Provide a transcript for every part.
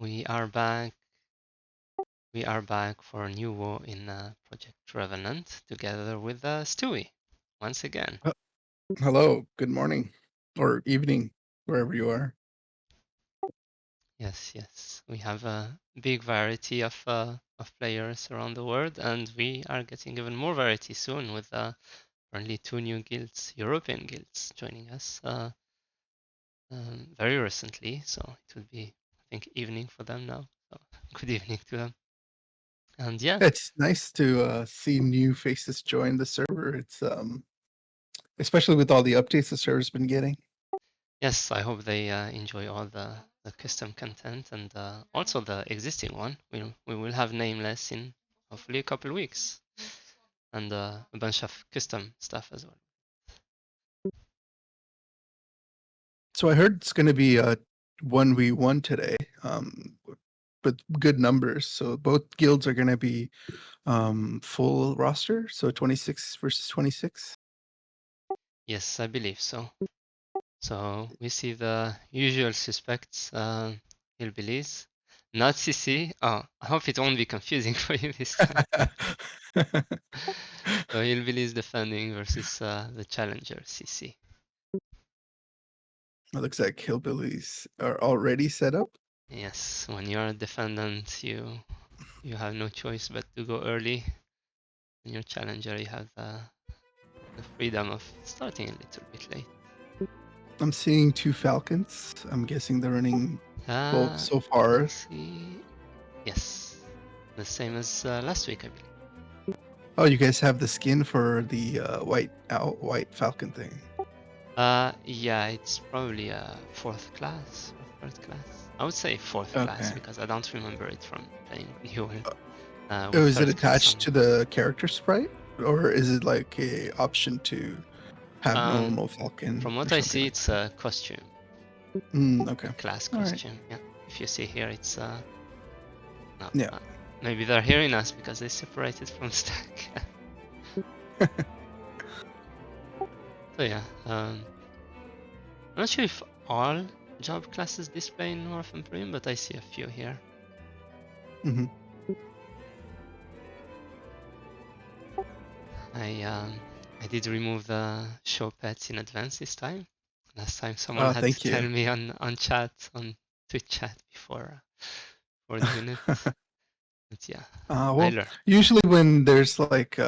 We are back. We are back for a new WoE in Project Revenant together with Stewy once again. Hello, good morning or evening, wherever you are. Yes. We have a big variety of players around the world, and we are getting even more variety soon with apparently 2 new guilds, European guilds, joining us very recently. So it will be, I think, evening for them now. So good evening to them. And yeah, It's nice to see new faces join the server. It's especially with all the updates the server's been getting. yes, I hope they enjoy all the custom content and also the existing one. We will have Nameless in hopefully a couple weeks and a bunch of custom stuff as well. So I heard it's going to be a 1v1 today, with good numbers. So both guilds are going to be full roster, so 26 versus 26. Yes, I believe so. So we see the usual suspects, hillbillies, not CC. Oh, I hope it won't be confusing for you this time. So hillbillies defending versus the challenger CC. It looks like hillbillies are already set up. Yes, when you're a defendant, you have no choice but to go early. In your challenger, you have the freedom of starting a little bit late. I'm seeing two falcons. I'm guessing they're running, well, so far. Let's see. Yes, the same as last week, I believe. Oh, you guys have the skin for the white falcon thing. Yeah, it's probably a fourth class or third class. I would say fourth class Okay. because I don't remember it from playing New Oh, with is it third class attached on. to the character sprite, or is it like a option to have Um, normal falcon from or what I something see, like it's that? a costume, Okay. a class All right. costume. Yeah, if you see here, it's no. Yeah. Maybe they're hearing us because they separated from stack. So yeah, I'm not sure if all job classes display in North and Prim, but I see a few here. hmm I did remove the show pets in advance this time. Last time someone had to Thank tell you. me on chat on Twitch chat before doing it. But yeah, I Well, learned. usually when there's like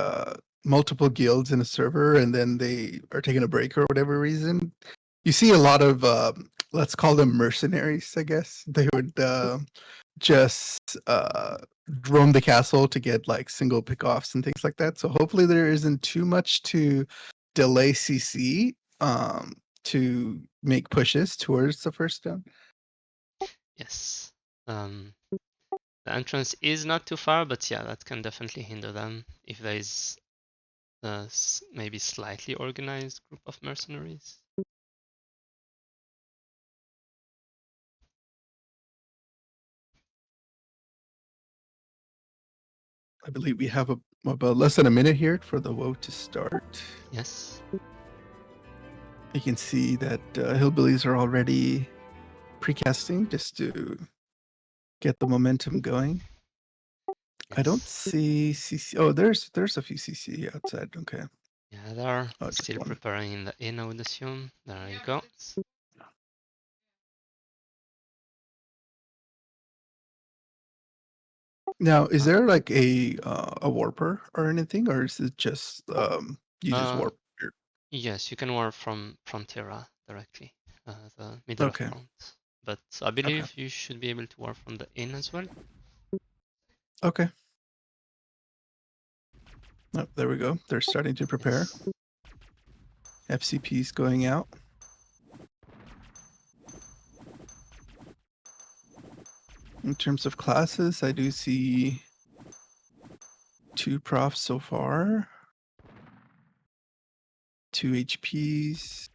multiple guilds in a server and then they are taking a break or whatever reason, you see a lot of let's call them mercenaries, I guess. They would just roam the castle to get like single pickoffs and things like that. So hopefully there isn't too much to delay CC to make pushes towards the first stone. Yes. The entrance is not too far, but yeah, that can definitely hinder them if there is maybe slightly organized group of mercenaries. I believe we have about less than a minute here for the WoE to start. Yes. You can see that hillbillies are already precasting just to get the momentum going. I don't Yes. see CC. Oh, there's a few CC outside. Okay. Yeah, they are Oh, just still one. preparing in the inn, I would assume. There you go. Now, is Uh, there like a warper or anything, or is it just you just uh, warp here? yes, you can warp from Frontera directly, the middle of Okay. front. But I Okay. believe you should be able to warp from the inn as well. Okay. Oh, there we go. They're starting to prepare. Yes. FCP's going out. In terms of classes, I do see 2 profs so far. 2 HPs.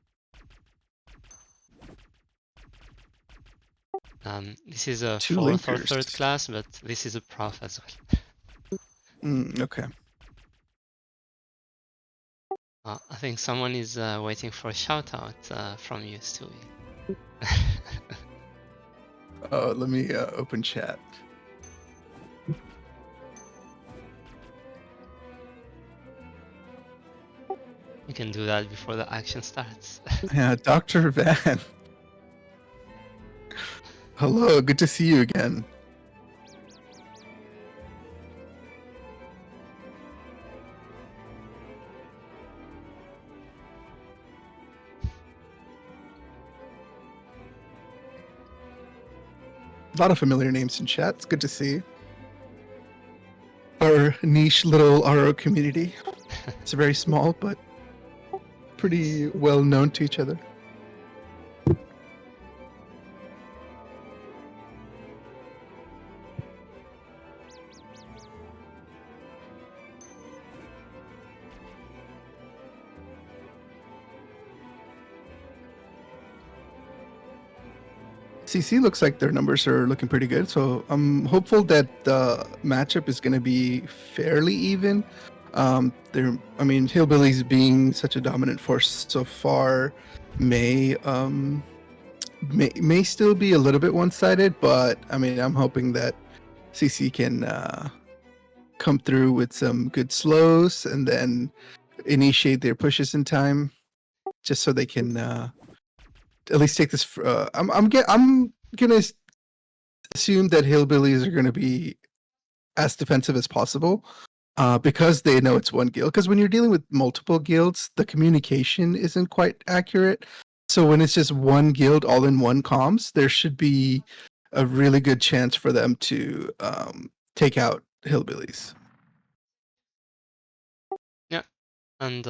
This is a 2 fourth or linkers. third class, but this is a prof as well. Okay. I think someone is waiting for a shout out from you, Stewie. Let me open chat. You can do that before the action starts. Yeah, Dr. Van. Hello, good to see you again. A lot of familiar names in chat. It's good to see our niche little RO community. It's very small, but pretty well known to each other. CC looks like their numbers are looking pretty good, so I'm hopeful that the matchup is going to be fairly even. I mean, Hillbillies being such a dominant force so far may still be a little bit one-sided, but I mean, I'm hoping that CC can come through with some good slows and then initiate their pushes in time, just so they can at least take this. I'm gonna assume that Hillbillies are gonna be as defensive as possible. Because they know it's one guild. Because when you're dealing with multiple guilds, the communication isn't quite accurate. So when it's just one guild all in one comms, there should be a really good chance for them to take out Hillbillies. Yeah, and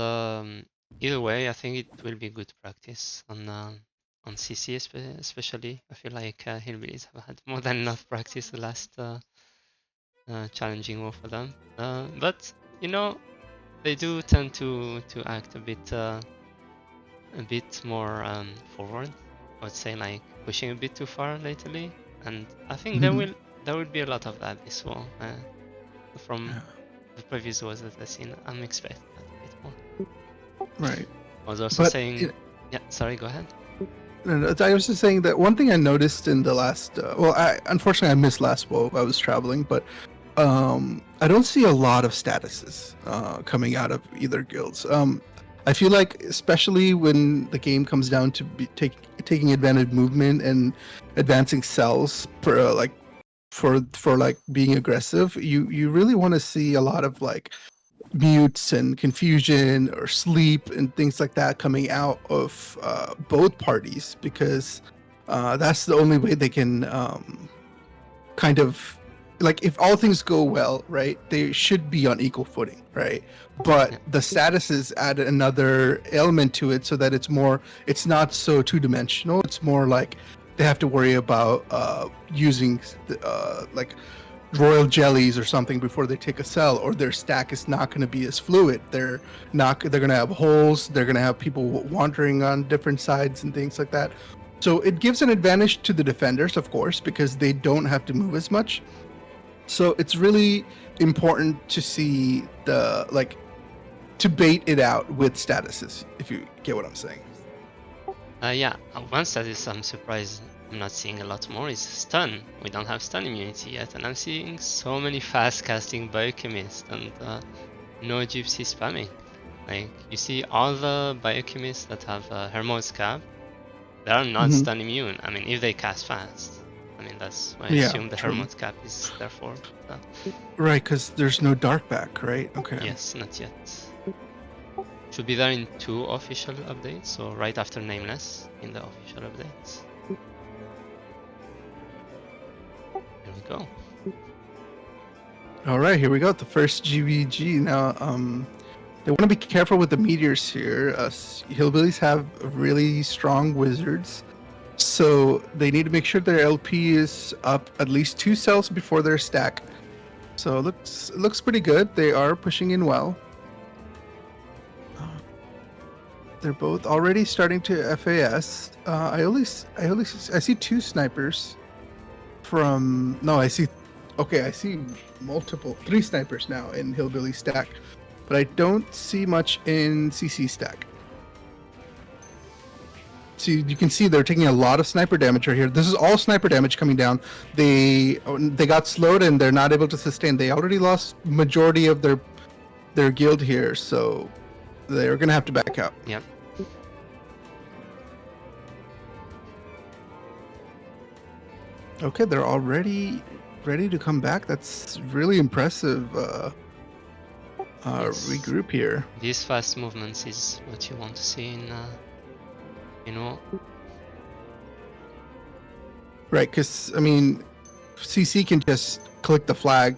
either way, I think it will be good practice on CC especially. I feel like Hillbillies have had more than enough practice the last challenging WoE for them. But you know, they do tend to act a bit more forward. I would say like pushing a bit too far lately, and I think there will be a lot of that this WoE. From the previous WoEs that I've seen, I'm expecting that a bit more. Right. I was also saying, yeah. Sorry, go ahead. I was just saying that one thing I noticed in the last. Unfortunately I missed last WoE. I was traveling, but I don't see a lot of statuses coming out of either guilds. I feel like, especially when the game comes down to taking advantage of movement and advancing cells for like being aggressive, you really want to see a lot of like mutes and confusion or sleep and things like that coming out of both parties, because that's the only way they can kind of, like, if all things go well, right, they should be on equal footing, right? But the statuses add another element to it, so that it's not so two-dimensional. It's more like they have to worry about using like royal jellies or something before they take a cell, or their stack is not going to be as fluid. They're going to have holes. They're going to have people wandering on different sides and things like that. So it gives an advantage to the defenders, of course, because they don't have to move as much. So it's really important to see to bait it out with statuses, if you get what I'm saying. Yeah, one status I'm surprised I'm not seeing a lot more is stun. We don't have stun immunity yet, and I'm seeing so many fast casting biochemists and no gypsy spamming. Like, you see all the biochemists that have Hermod's cap, they are not stun immune. I mean, if they cast fast. I mean, that's why I assume the Hermod's cap is there for. Right, because there's no dark back, right? Okay. Yes, not yet. Should be there in 2 official updates, so right after Nameless in the official updates. Here we go. All right, here we go. The first GVG. Now, they want to be careful with the meteors here. Hillbillies have really strong wizards, so they need to make sure their LP is up at least 2 cells before their stack. So it looks pretty good. They are pushing in well. They're both already starting to FAS. I see 2 snipers from. No, I see. Okay, I see 3 snipers now in Hillbilly stack, but I don't see much in CC stack. So you can see they're taking a lot of sniper damage right here. This is all sniper damage coming down. They got slowed and they're not able to sustain. They already lost majority of their guild here, so they're gonna have to back out. Yep. Okay, they're already ready to come back. That's really impressive. Yes. Regroup here. These fast movements is what you want to see in WoE. Right, because I mean, CC can just click the flag,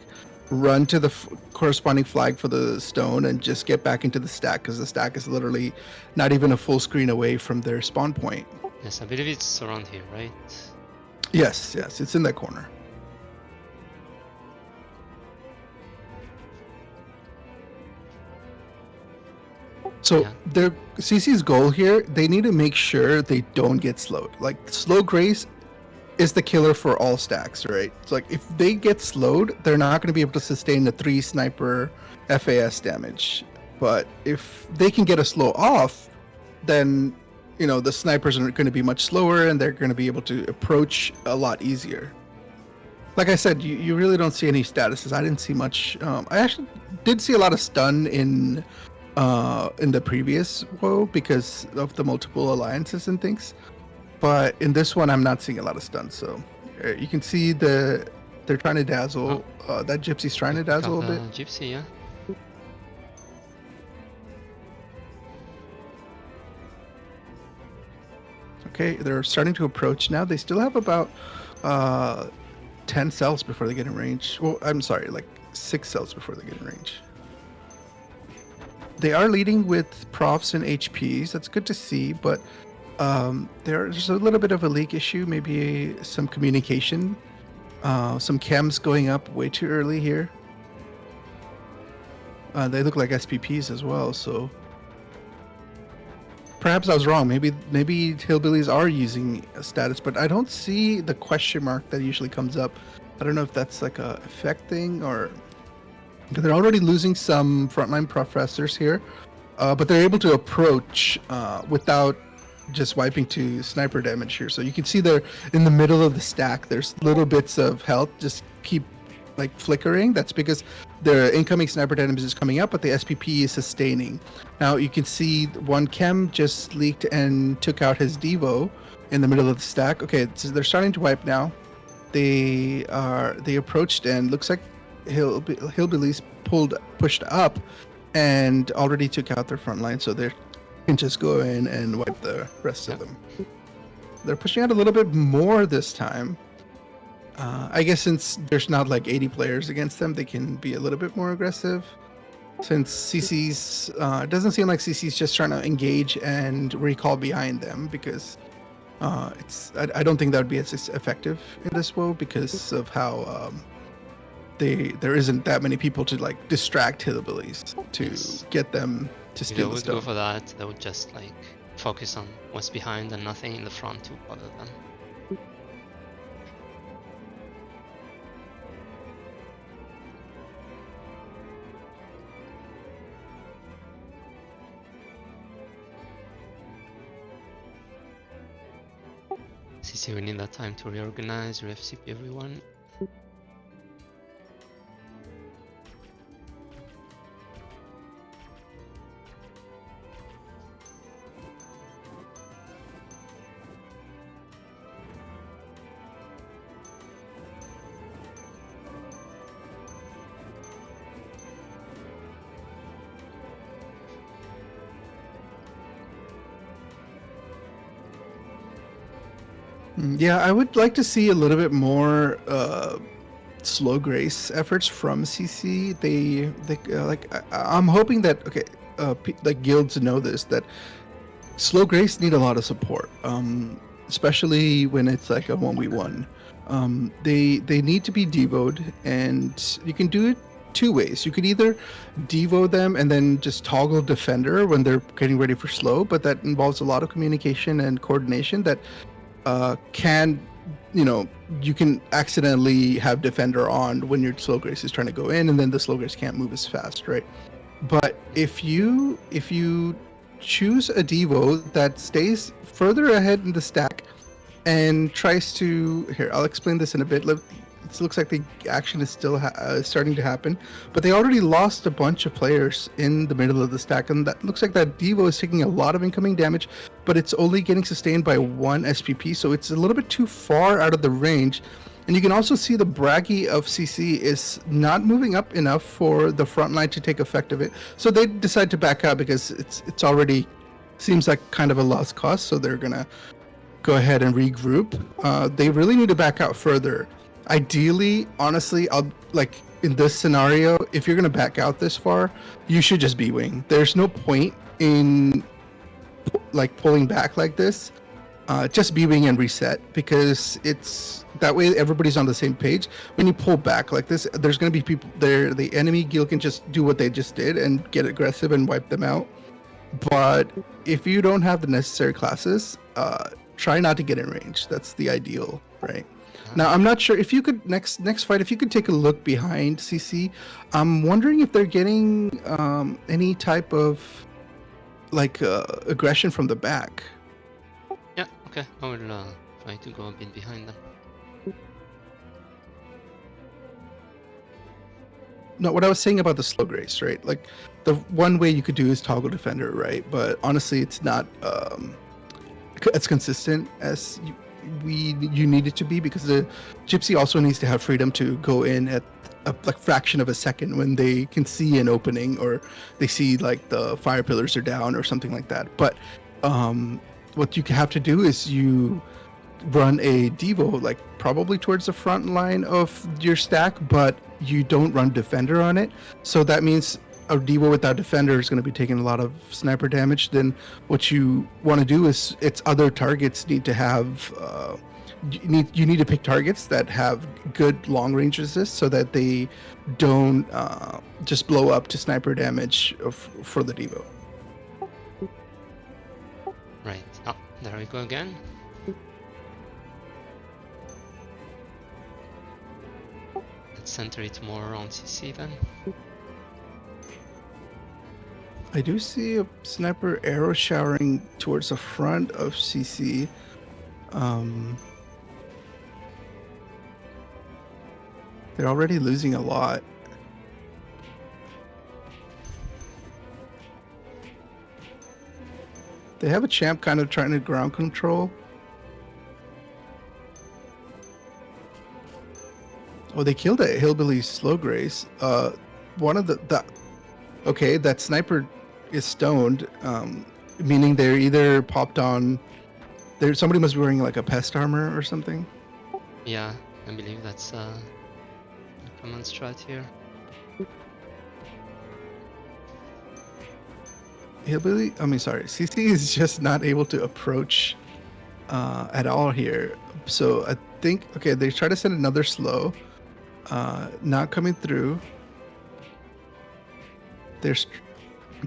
run to the corresponding flag for the stone, and just get back into the stack, because the stack is literally not even a full screen away from their spawn point. Yes, I believe it's around here, right? Yes, it's in that corner. So their CC's goal here, they need to make sure they don't get slowed. Like, slow grace is the killer for all stacks, right? It's like, if they get slowed, they're not going to be able to sustain the 3 sniper FAS damage. But if they can get a slow off, then, you know, the snipers are going to be much slower and they're going to be able to approach a lot easier. Like I said, you really don't see any statuses. I didn't see much. I actually did see a lot of stun in the previous WoE because of the multiple alliances and things. But in this one, I'm not seeing a lot of stuns. So you can see they're trying to dazzle. That gypsy's trying to dazzle a bit. Gypsy, yeah. Okay, they're starting to approach now. They still have about 10 cells before they get in range. Well, I'm sorry, like 6 cells before they get in range. They are leading with profs and HPs. That's good to see, but there's a little bit of a leak issue, maybe some communication, some chems going up way too early here. They look like SPPs as well, so perhaps I was wrong. Maybe hillbillies are using a status, but I don't see the question mark that usually comes up. I don't know if that's like a effect thing or... They're already losing some frontline professors here, but they're able to approach without just wiping to sniper damage here. So you can see they're in the middle of the stack. There's little bits of health just keep like flickering. That's because the incoming sniper damage is coming up, but the SPP is sustaining. Now you can see one chem just leaked and took out his Devo in the middle of the stack. Okay, so they're starting to wipe now. They approached and looks like hillbillies pushed up and already took out their front line, so they can just go in and wipe the rest of them. They're pushing out a little bit more this time. I guess since there's not like 80 players against them, they can be a little bit more aggressive. Since CC's, it doesn't seem like CC's just trying to engage and recall behind them, because I don't think that would be as effective in this WoE because of how there isn't that many people to like distract hillbillies to get them to steal the If they would stuff. go for that, they would just like focus on what's behind and nothing in the front to bother them. CC, we need that time to reorganize, re-FCP everyone. Yeah, I would like to see a little bit more slow grace efforts from CC. I'm hoping that like guilds know this, that slow grace need a lot of support, especially when it's like a 1v1. They need to be devoed, and you can do it 2 ways. You could either devo them and then just toggle defender when they're getting ready for slow, but that involves a lot of communication and coordination that you can accidentally have defender on when your slow grace is trying to go in, and then the slow grace can't move as fast, right? But if you choose a Devo that stays further ahead in the stack and tries to. Here, I'll explain this in a bit. It looks like the action is still starting to happen, but they already lost a bunch of players in the middle of the stack, and that looks like that Devo is taking a lot of incoming damage, but it's only getting sustained by 1 SPP, so it's a little bit too far out of the range. And you can also see the Braggy of CC is not moving up enough for the front line to take effect of it. So they decide to back out because it's already seems like kind of a lost cause. So they're gonna go ahead and regroup. They really need to back out further. Ideally, honestly, I'll like in this scenario, if you're gonna back out this far, you should just B-wing. There's no point in like pulling back like this. Just B-wing and reset, because it's that way everybody's on the same page. When you pull back like this, there's going to be people there. The enemy guild can just do what they just did and get aggressive and wipe them out. But if you don't have the necessary classes, try not to get in range. That's the ideal, right? Now, I'm not sure if you could next fight, if you could take a look behind CC. I'm wondering if they're getting any type of like aggression from the back. Yeah, okay, I will try to go a bit behind them. No, what I was saying about the slow grace, right? Like the one way you could do is toggle defender, right? But honestly, it's not as consistent as you need it to be, because the Gypsy also needs to have freedom to go in at a like fraction of a second when they can see an opening, or they see like the fire pillars are down or something like that. But what you have to do is you run a Devo like probably towards the front line of your stack, but you don't run defender on it. So that means a Devo without defender is going to be taking a lot of sniper damage. Then what you want to do is its other targets need to have you need to pick targets that have good long range resist, so that they don't just blow up to sniper damage for the Devo. Right, oh, there we go again. Let's center it more around CC then. I do see a sniper arrow showering towards the front of CC. They're already losing a lot. They have a champ kind of trying to ground control. Oh, they killed a hillbilly slow grace. One of the okay, that sniper is stoned, meaning they're either popped on. Somebody must be wearing like a pest armor or something. Yeah, I believe that's a common strat here. Hillbilly, CC is just not able to approach at all here. So I think, okay, they try to send another slow, not coming through. They're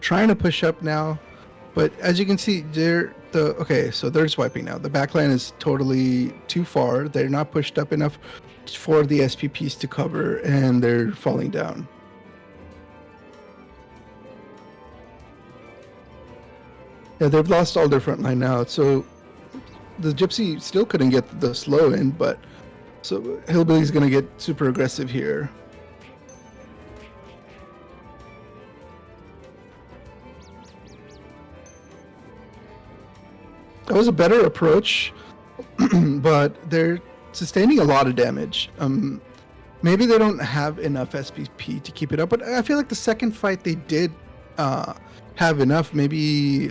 trying to push up now, but as you can see, so they're swiping now. The backline is totally too far. They're not pushed up enough for the SPPs to cover, and they're falling down. Yeah, they've lost all their front line now, so the Gypsy still couldn't get the slow in, but so Hillbilly's gonna get super aggressive here. That was a better approach, but they're sustaining a lot of damage. Maybe they don't have enough SPP to keep it up, but I feel like the second fight they did have enough. Maybe,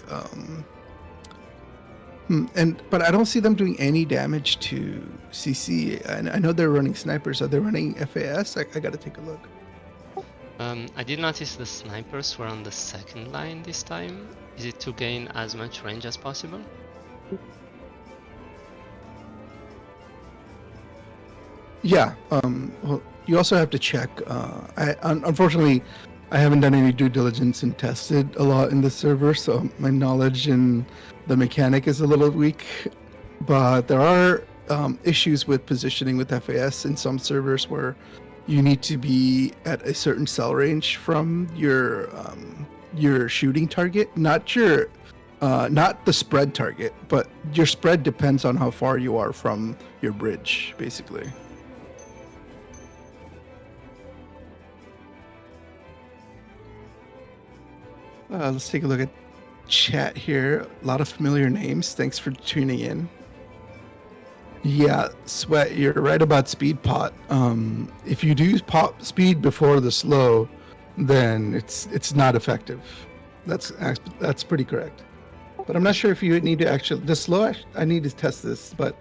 but I don't see them doing any damage to CC. I know they're running snipers. Are they running FAS? I gotta take a look. I did notice the snipers were on the second line this time. Is it to gain as much range as possible? Yeah. Well, you also have to check. Unfortunately, I haven't done any due diligence and tested a lot in the server, so my knowledge in the mechanic is a little weak. But there are issues with positioning with FAS in some servers where you need to be at a certain cell range from your shooting target, not your Not the spread target, but your spread depends on how far you are from your bridge, basically. Let's take a look at chat here. A lot of familiar names. Thanks for tuning in. Yeah, Sweat, you're right about speed pot. If you do pop speed before the slow, then it's not effective. That's pretty correct. But I'm not sure if you need to actually the slow. I need to test this, but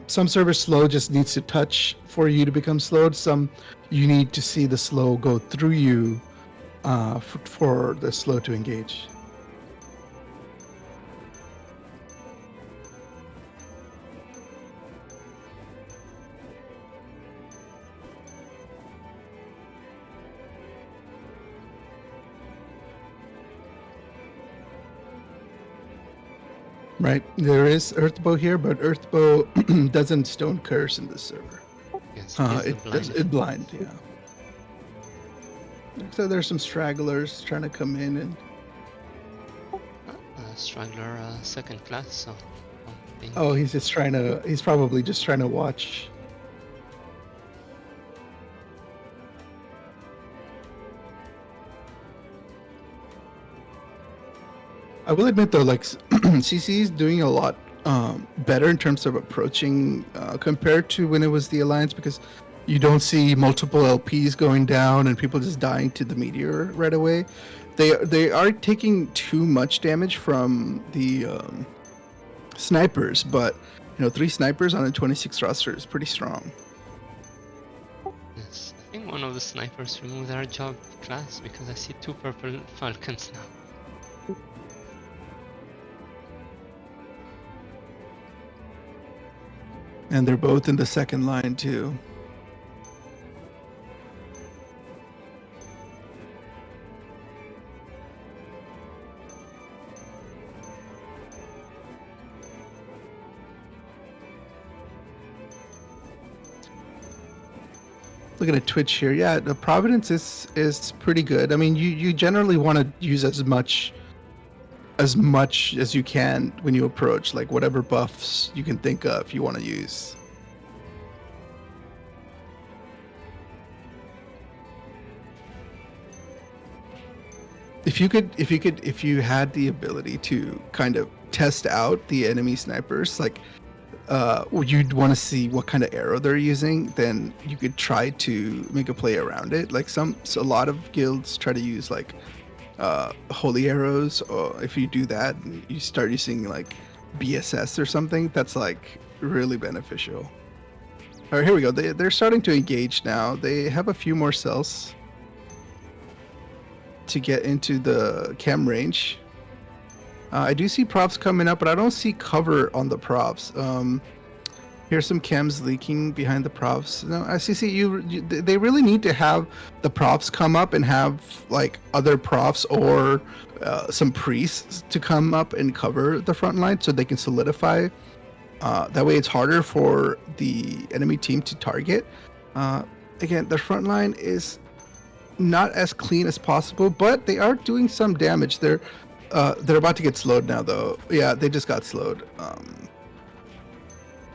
some server slow just needs to touch for you to become slowed. Some you need to see the slow go through you for the slow to engage. Right, there is Earthbow here, but Earthbow doesn't stone curse in this server. Yes, It blind, yeah. So there's some stragglers trying to come in and. Straggler second class, so. Oh, he's just trying to. He's probably just trying to watch. I will admit though, like CC is doing a lot better in terms of approaching compared to when it was the Alliance, because you don't see multiple LPs going down and people just dying to the meteor right away. They are taking too much damage from the snipers, but 3 snipers on a 26 roster is pretty strong. Yes, I think one of the snipers removed their job class because I see 2 purple falcons now. And they're both in the second line too. Looking at Twitch here, yeah, the Providence is pretty good. I mean, you generally want to use as much as you can when you approach, like whatever buffs you can think of you want to use. If you had the ability to kind of test out the enemy snipers, like you'd want to see what kind of arrow they're using, then you could try to make a play around it. Like a lot of guilds try to use like holy arrows, or if you do that you start using like BSS or something, that's like really beneficial. All right, here we go. They're starting to engage now. They have a few more cells to get into the chem range. I do see props coming up, but I don't see cover on the props. Here's some chems leaking behind the props. No, I see. They really need to have the props come up and have like other profs or some priests to come up and cover the front line so they can solidify. That way, it's harder for the enemy team to target. Again, the front line is not as clean as possible, but they are doing some damage. They're about to get slowed now, though. Yeah, they just got slowed.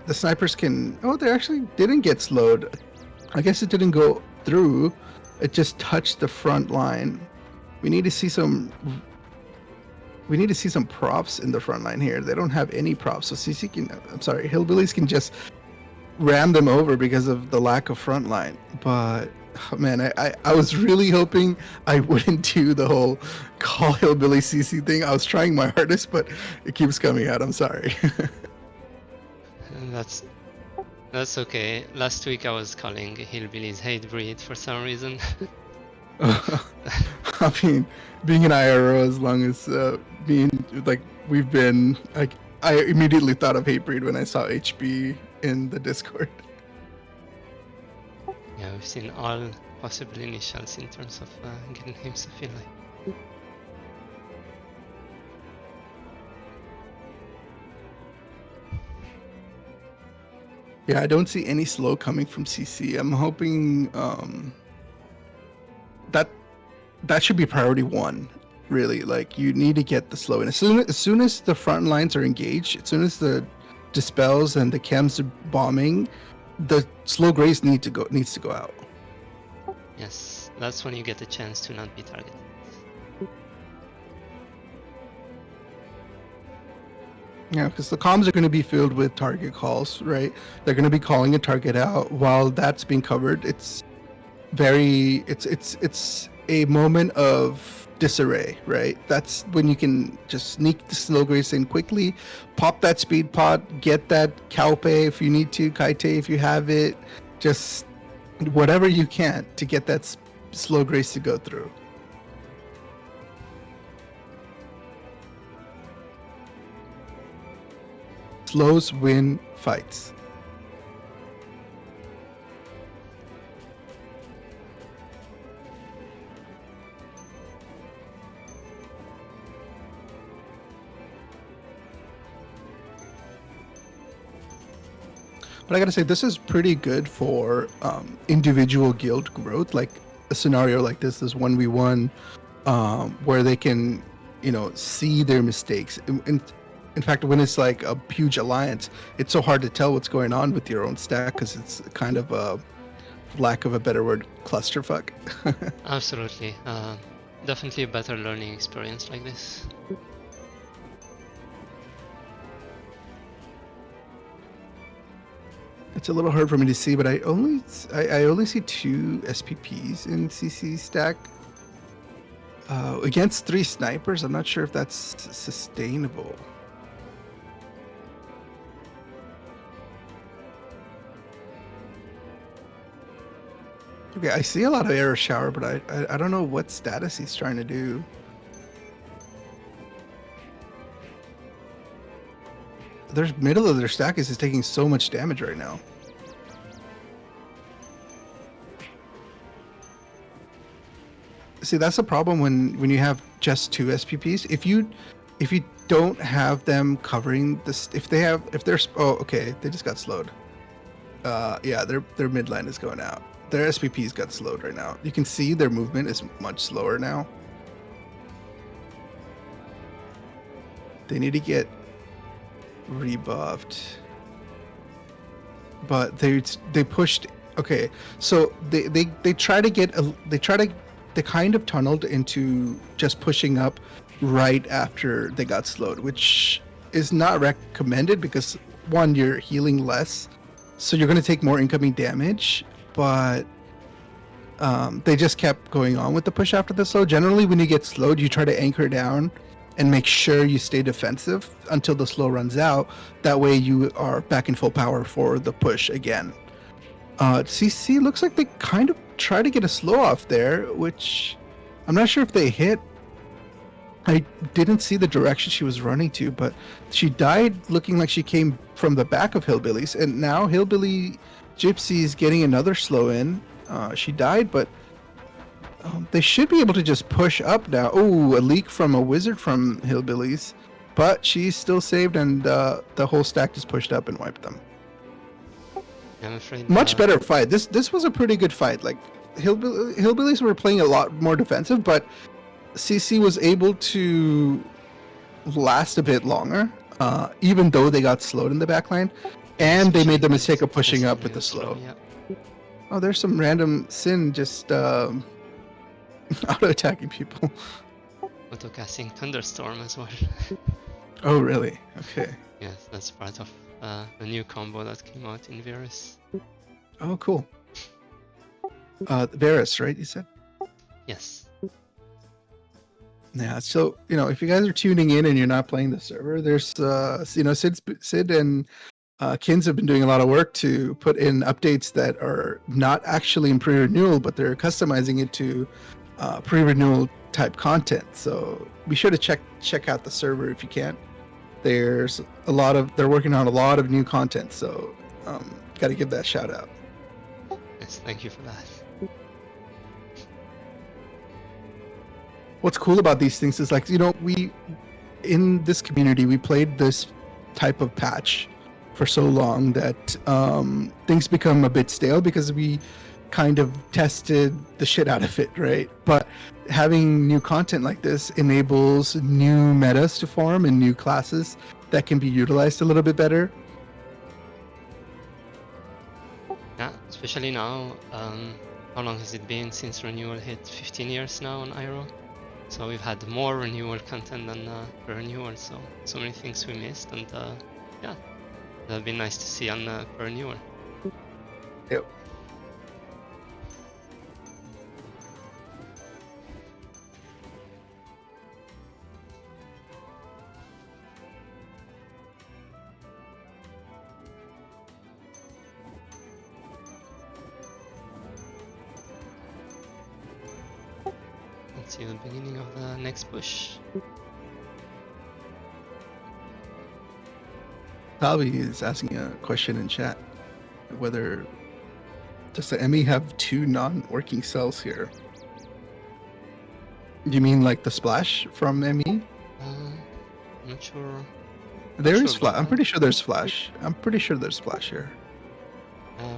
The snipers can... Oh, they actually didn't get slowed. I guess it didn't go through. It just touched the front line. We need to see some... We need to see some props in the front line here. They don't have any props, so CC can... I'm sorry, Hillbillies can just ram them over because of the lack of front line. But... Oh, man, I was really hoping I wouldn't do the whole call Hillbilly CC thing. I was trying my hardest, but it keeps coming out. I'm sorry. That's okay. Last week I was calling Hillbillies hate breed for some reason. I mean, being an IRO as long as being like we've been, like I immediately thought of hate breed when I saw HB in the Discord. Yeah, we've seen all possible initials in terms of getting names, I feel like. Yeah, I don't see any slow coming from CC. I'm hoping that should be priority 1. really. Like, you need to get the slow in. As soon as the front lines are engaged, as soon as the dispels and the chems are bombing, the slow grace needs to go out. Yes, that's when you get the chance to not be targeted. Yeah, because the comms are going to be filled with target calls, right? They're going to be calling a target out while that's being covered. It's a moment of disarray, right? That's when you can just sneak the slow grace in quickly, pop that speed pot, get that Kaupe if you need to, Kaite if you have it, just whatever you can to get that slow grace to go through. Slows win fights. But I gotta say, this is pretty good for individual guild growth. Like a scenario like this 1v1, where they can, see their mistakes. In fact, when it's like a huge alliance, it's so hard to tell what's going on with your own stack because it's kind of a, lack of a better word, clusterfuck. Absolutely. Definitely a better learning experience like this. It's a little hard for me to see, but I only see 2 SPPs in CC stack. Against 3 snipers, I'm not sure if that's sustainable. Okay, I see a lot of arrow shower, but I don't know what status he's trying to do. Their middle of their stack is taking so much damage right now. See, that's the problem when you have just 2 SPPs. If you don't have them covering this, if they're okay, they just got slowed. Yeah, their midline is going out. Their SPPs got slowed right now. You can see their movement is much slower now. They need to get rebuffed. But they pushed. Okay, so they kind of tunneled into just pushing up right after they got slowed, which is not recommended because, one, you're healing less, so you're going to take more incoming damage, but they just kept going on with the push after the slow. Generally, when you get slowed, you try to anchor down and make sure you stay defensive until the slow runs out. That way you are back in full power for the push again. CC looks like they kind of try to get a slow off there, which I'm not sure if they hit. I didn't see the direction she was running to, but she died looking like she came from the back of Hillbillies, and now Hillbilly Gypsy is getting another slow in. She died, but they should be able to just push up now. Oh, a leak from a wizard from Hillbillies, but she's still saved, and the whole stack just pushed up and wiped them. I'm afraid. Much better fight. This was a pretty good fight. Like Hillbillies were playing a lot more defensive, but CC was able to last a bit longer, even though they got slowed in the backline, and they made the mistake of pushing up with the slow. Yeah. Oh, there's some random Sin just auto-attacking people. Auto-casting Thunderstorm as well. Oh, really? Okay. Yes, that's part of a new combo that came out in Varus. Oh, cool. Varus, right, you said? Yes. Yeah, so, if you guys are tuning in and you're not playing the server, there's, Cid and Kins have been doing a lot of work to put in updates that are not actually in pre-renewal, but they're customizing it to pre-renewal type content. So be sure to check out the server if you can. They're working on a lot of new content, so got to give that shout out. Yes, thank you for that. What's cool about these things is, like, we in this community, we played this type of patch for so long that things become a bit stale because we kind of tested the shit out of it, right? But having new content like this enables new metas to form and new classes that can be utilized a little bit better. Yeah, especially now. How long has it been since renewal hit? 15 years now on Iroh. So we've had more renewal content than per-renewal, so many things we missed, and yeah, that'd be nice to see on per-renewal. Yep. Let's see the beginning of the next push. Tavi is asking a question in chat, whether does the ME have 2 non-working cells here? You mean like the splash from ME? I'm not sure. There is sure flash. about I'm that. pretty sure there's flash. I'm pretty sure there's flash here.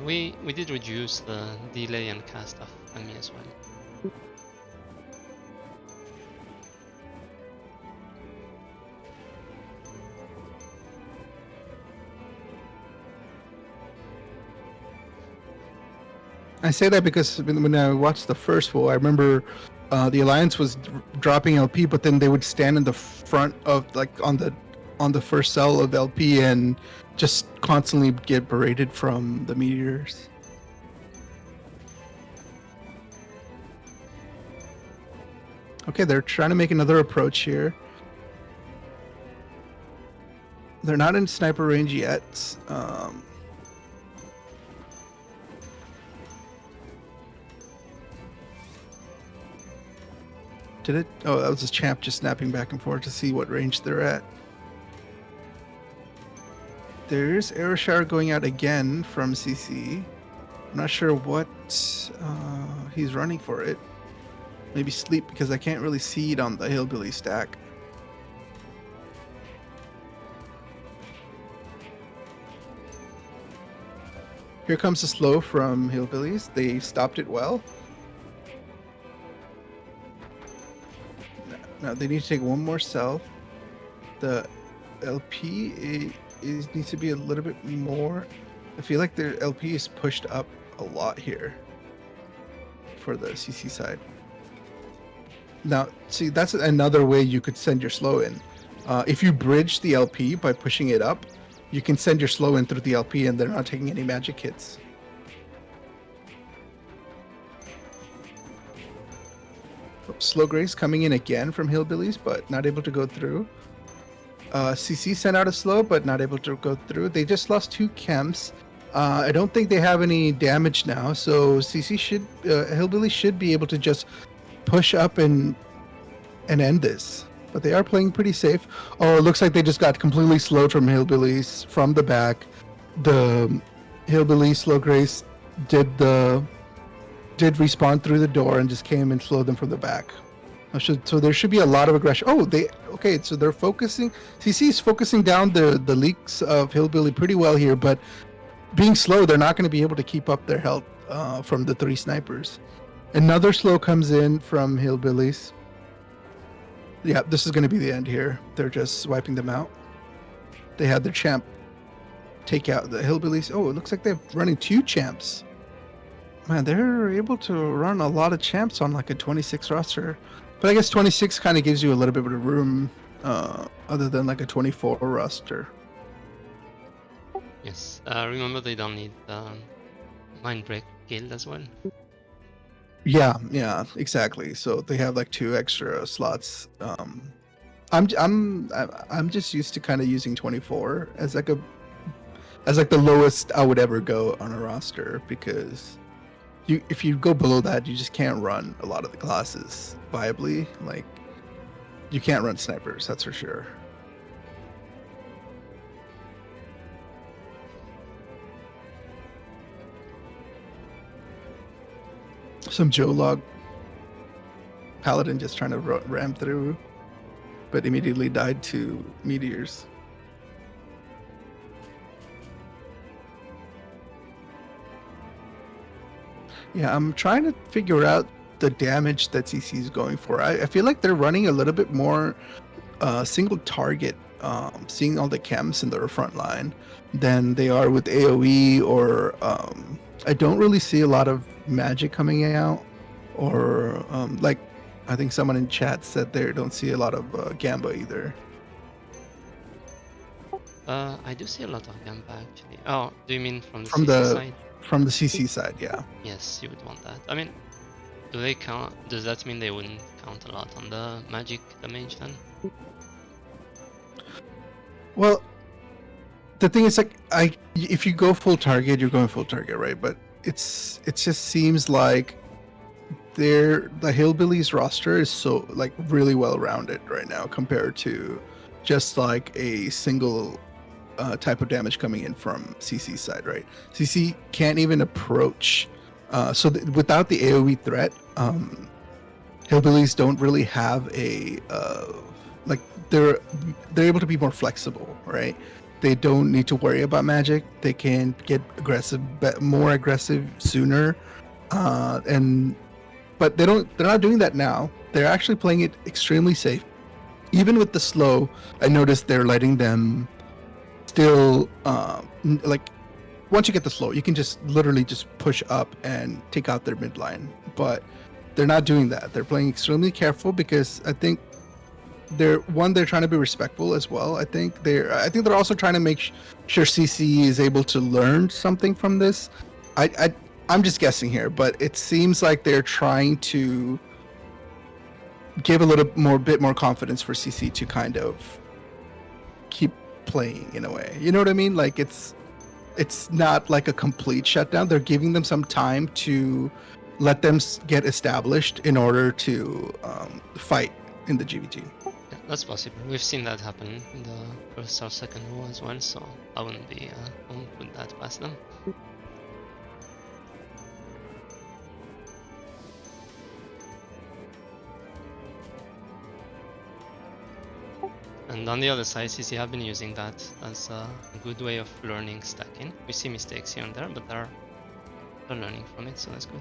We did reduce the delay and cast of ME as well. I say that because when I watched the first WoE, I remember the Alliance was dropping LP, but then they would stand in the front of like on the first cell of LP and just constantly get berated from the meteors. Okay, they're trying to make another approach here. They're not in sniper range yet. Did it? Oh, that was a champ just snapping back and forth to see what range they're at. There's arrow shower going out again from CC. I'm not sure what he's running for it. Maybe sleep, because I can't really see it on the hillbilly stack. Here comes the slow from hillbillies. They stopped it well. Now they need to take one more cell. The LP needs to be a little bit more. I feel like their LP is pushed up a lot here for the CC side. Now, see, that's another way you could send your slow in. If you bridge the LP by pushing it up, you can send your slow in through the LP and they're not taking any magic hits. Slow Grace coming in again from hillbillies, but not able to go through. CC sent out a slow, but not able to go through. They just lost 2 chems. I don't think they have any damage now, so CC should, hillbilly should be able to just push up and end this. But they are playing pretty safe. Oh, it looks like they just got completely slowed from hillbillies from the back. The hillbilly Slow Grace did respawn through the door and just came and slowed them from the back. So there should be a lot of aggression. Oh, so they're focusing. CC is focusing down the leaks of hillbilly pretty well here, but being slow, they're not going to be able to keep up their health from the 3 snipers. Another slow comes in from hillbillies. Yeah, this is going to be the end here. They're just wiping them out. They had their champ take out the hillbillies. Oh, it looks like they're running 2 champs. Man, they're able to run a lot of champs on like a 26 roster. But I guess 26 kind of gives you a little bit of room other than like a 24 roster. Yes, remember they don't need Mind Break Guild as well. Yeah, exactly. So they have like 2 extra slots. I'm just used to kind of using 24 as like the lowest I would ever go on a roster, because if you go below that, you just can't run a lot of the classes viably. Like, you can't run snipers, that's for sure. Some Joe log paladin just trying to ram through, but immediately died to meteors. Yeah, I'm trying to figure out the damage that CC is going for. I feel like they're running a little bit more single target, seeing all the chems in their front line than they are with AoE, or I don't really see a lot of magic coming out, or like I think someone in chat said they don't see a lot of Gamba either. I do see a lot of Gamba actually. Oh, do you mean from the From CC the side? from the CC side, yeah. Yes, you would want that. I mean, do they count? Does that mean they wouldn't count a lot on the magic damage then? Well, the thing is, like, if you go full target, you're going full target, right? But it just seems like the Hillbillies roster is so like really well rounded right now compared to just like a single type of damage coming in from CC side, right? CC can't even approach. Without the AoE threat, Hillbillies don't really have a like they're able to be more flexible, right? They don't need to worry about magic. They can get aggressive, more aggressive sooner, but they're not doing that now. They're actually playing it extremely safe. Even with the slow, I noticed they're letting them still like once you get the slow, you can just literally just push up and take out their midline. But they're not doing that. They're playing extremely careful because I think they're trying to be respectful as well. I think they're also trying to make sure CC is able to learn something from this. I'm just guessing here, but it seems like they're trying to give a bit more confidence for CC to kind of keep playing in a way. You know what I mean? Like it's not like a complete shutdown. They're giving them some time to let them get established in order to fight in the GVT. Yeah, that's possible. We've seen that happen in the first or second WoE as well, so I wouldn't put that past them. And on the other side, CC have been using that as a good way of learning stacking. We see mistakes here and there, but they're learning from it, so that's good.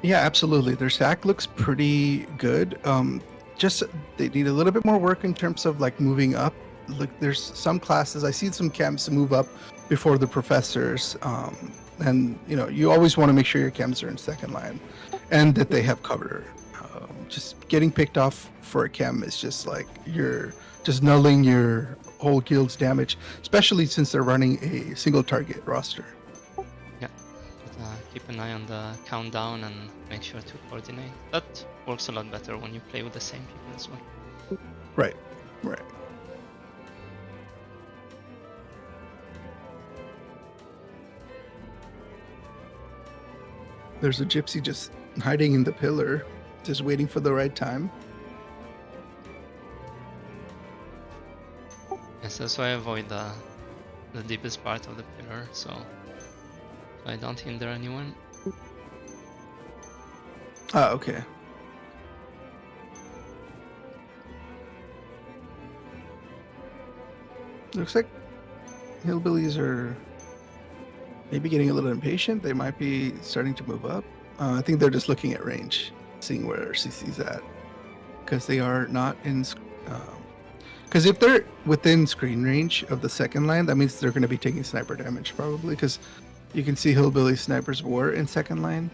Yeah, absolutely. Their stack looks pretty good. Just they need a little bit more work in terms of like moving up. Like there's some classes I see some camps move up before the professors, and you always want to make sure your camps are in second line, and that they have cover. Just getting picked off for a chem is just like you're just nulling your whole guild's damage, especially since they're running a single target roster. Yeah, but keep an eye on the countdown and make sure to coordinate. That works a lot better when you play with the same people as well. Right. There's a gypsy just hiding in the pillar, just waiting for the right time. Yes, that's why I avoid the deepest part of the pillar, so I don't hinder anyone. Ah, okay. Looks like Hillbillies are maybe getting a little impatient. They might be starting to move up. I think they're just looking at range, seeing where CC's at, because they are not in. Because if they're within screen range of the second line, that means they're going to be taking sniper damage probably. Because you can see Hillbilly snipers were in second line.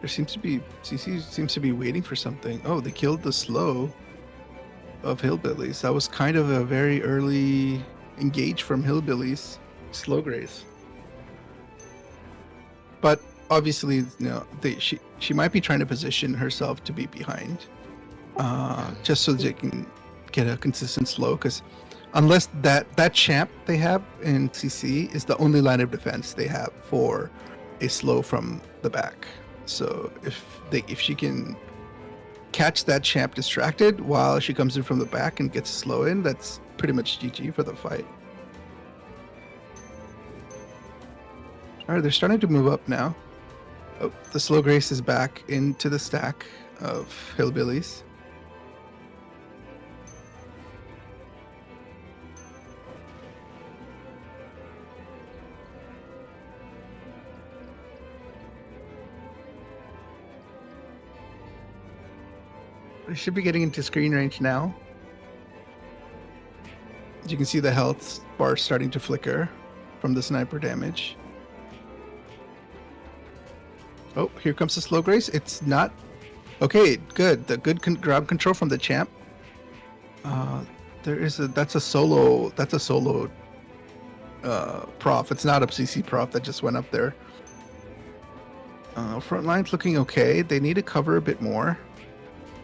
CC seems to be waiting for something. Oh, they killed the slow of Hillbillies. That was kind of a very early engage from Hillbillies. Slow grace. But obviously, she might be trying to position herself to be behind, just so they can get a consistent slow. Because unless that champ they have in CC is the only line of defense they have for a slow from the back. So if she can catch that champ distracted while she comes in from the back and gets a slow in, that's pretty much GG for the fight. All right, they're starting to move up now. Oh, the Slow Grace is back into the stack of hillbillies. They should be getting into screen range now. As you can see, the health bar starting to flicker from the sniper damage. Oh, here comes the Slow Grace. It's not... Okay, good. The good grab control from the champ. There is a... That's a solo prof. It's not a CC prof that just went up there. Front line's looking okay. They need to cover a bit more.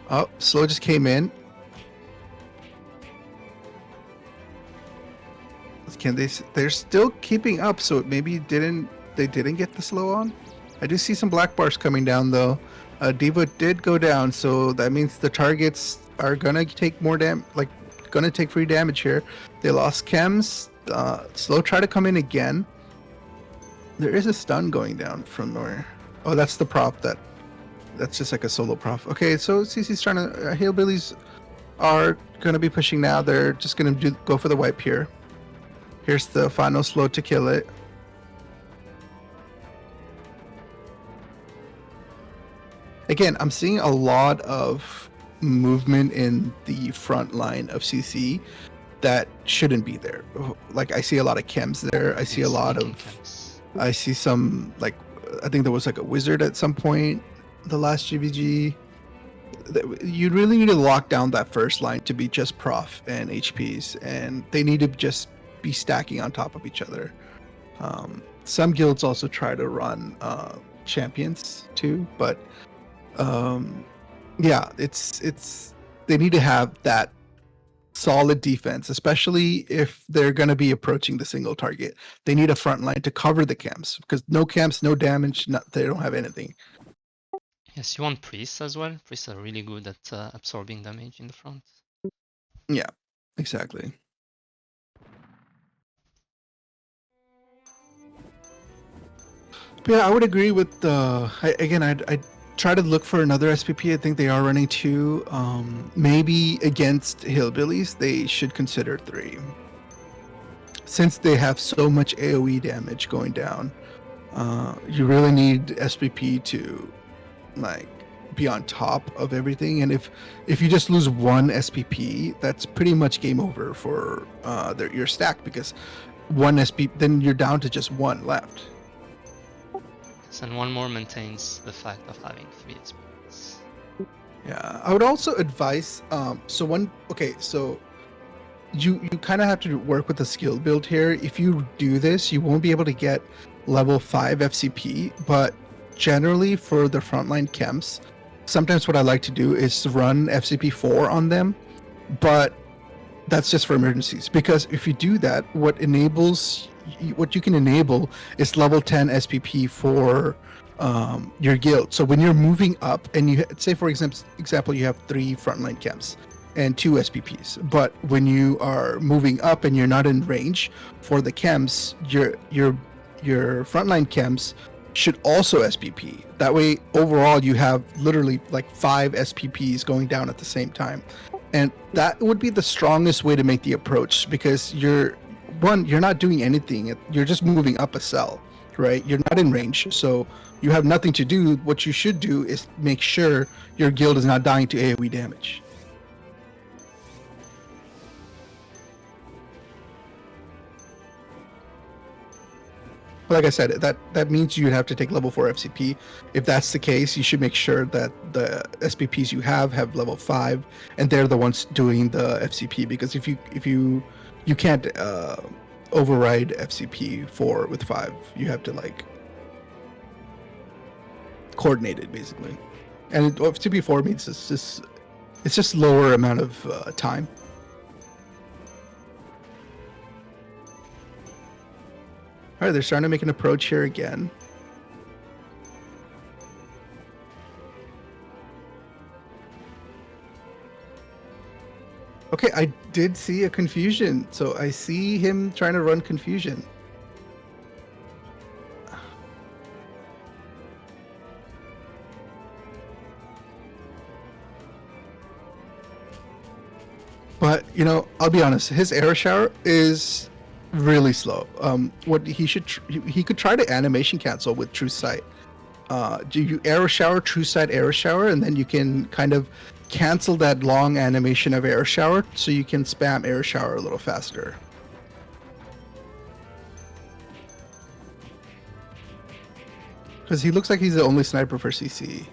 Oh, Slow just came in. Can they? They're still keeping up, so maybe they didn't get the Slow on. I do see some black bars coming down though. Diva did go down, so that means the targets are gonna take more gonna take free damage here. They lost chems. Slow try to come in again. There is a stun going down from nowhere. Oh, that's the prop that's just like a solo prop. Okay, so CC's trying to hillbillies are gonna be pushing now. They're just gonna go for the wipe here. Here's the final Slow to kill it. Again, I'm seeing a lot of movement in the front line of CC that shouldn't be there. Like, I see a lot of chems there. I see a lot of... Chems. I see some, like, I think there was like a wizard at some point, the last GVG. You really need to lock down that first line to be just prof and HPs, and they need to just be stacking on top of each other. Some guilds also try to run champions too, but yeah, it's they need to have that solid defense, especially if they're going to be approaching the single target. They need a front line to cover the camps, because no camps, no damage, they don't have anything. Yes, you want priests as well. Priests are really good at absorbing damage in the front. Yeah, exactly. But yeah, I would agree with again, I try to look for another SPP. I think they are running 2. Maybe against hillbillies, they should consider 3. Since they have so much AoE damage going down, you really need SPP to like be on top of everything. And if you just lose one SPP, that's pretty much game over for your stack, because one SPP, then you're down to just 1 left. And 1 more maintains the fact of having 3 experience. Yeah, I would also advise. So you kind of have to work with the skill build here. If you do this, you won't be able to get level 5 FCP, but generally for the frontline chems, sometimes what I like to do is run FCP 4 on them, but that's just for emergencies, because if you do that, what you can enable is level 10 SPP for your guild. So when you're moving up, and you say, for example, you have 3 frontline chems and 2 SPPs, but when you are moving up and you're not in range for the chems, your frontline chems should also SPP. That way, overall, you have literally like 5 SPPs going down at the same time. And that would be the strongest way to make the approach, because you're not doing anything. You're just moving up a cell, right? You're not in range, so you have nothing to do. What you should do is make sure your guild is not dying to AoE damage. Like I said, that means you'd have to take level 4 FCP. If that's the case, you should make sure that the SPPs you have level 5, and they're the ones doing the FCP. Because if you can't override FCP 4 with 5, you have to like coordinate it basically. And FCP 4 means it's just lower amount of time. All right, they're starting to make an approach here again. Okay, I did see a confusion. So I see him trying to run confusion. But you know, I'll be honest. His arrow shower is really slow. What he should he could try to animation cancel with True Sight. Do you arrow shower, True Sight, arrow shower, and then you can kind of cancel that long animation of arrow shower, so you can spam arrow shower a little faster. Because he looks like he's the only sniper for CC.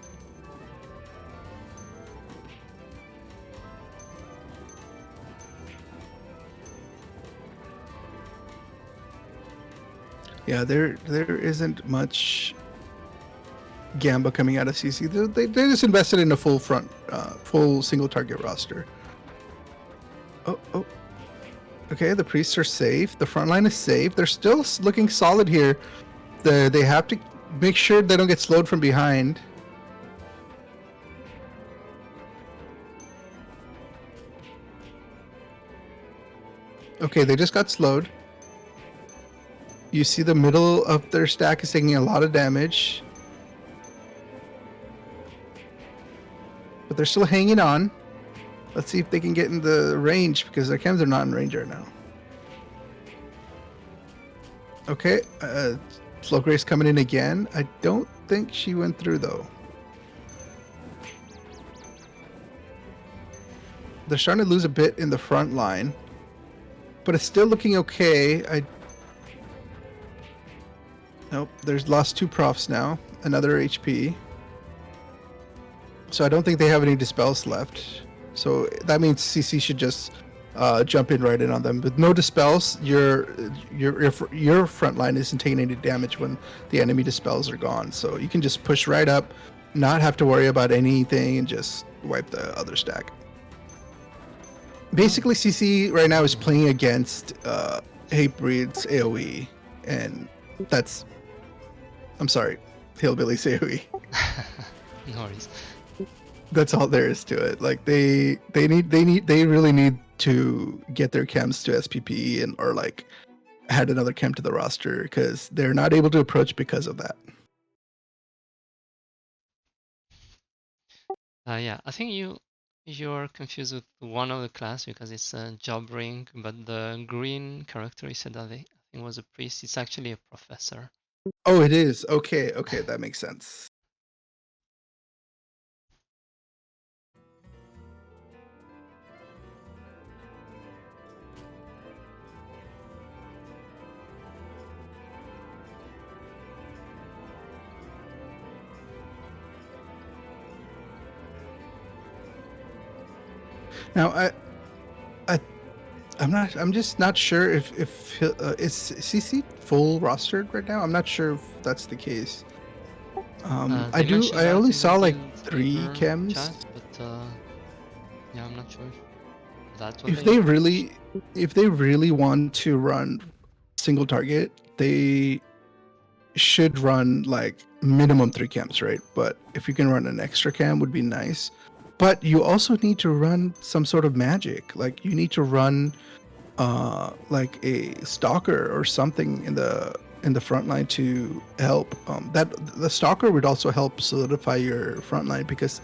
Yeah, there isn't much Gamba coming out of CC. They just invested in a full full single target roster. Oh. Okay, the priests are safe. The front line is safe. They're still looking solid here. They have to make sure they don't get slowed from behind. Okay, they just got slowed. You see the middle of their stack is taking a lot of damage. But they're still hanging on. Let's see if they can get in the range, because their chems are not in range right now. Okay, Slow Grace coming in again. I don't think she went through though. They're starting to lose a bit in the front line, but it's still looking okay. Nope, there's lost 2 profs now, another HP. So I don't think they have any dispels left. So that means CC should just jump in right in on them. With no dispels, your front line isn't taking any damage when the enemy dispels are gone. So you can just push right up, not have to worry about anything, and just wipe the other stack. Basically, CC right now is playing against Hatebreed's AoE, and that's... I'm sorry, Hillbilly's AoE. No worries. That's all there is to it. Like they really need to get their chems to SPP or like add another chem to the roster, because they're not able to approach because of that. Yeah, I think you're confused with one of the class, because it's a job ring, but the green character you said that I think was a priest. It's actually a professor. Oh, it is. Okay, that makes sense. Now, I'm just not sure if is CC full rostered right now. I'm not sure if that's the case. I only saw like 3 chems. Chat, but yeah, I'm not sure if that's what if they really want to run single target, they should run like minimum 3 chems, right? But if you can run an extra chem, would be nice. But you also need to run some sort of magic. Like you need to run like a stalker or something in the front line to help. That the stalker would also help solidify your front line, because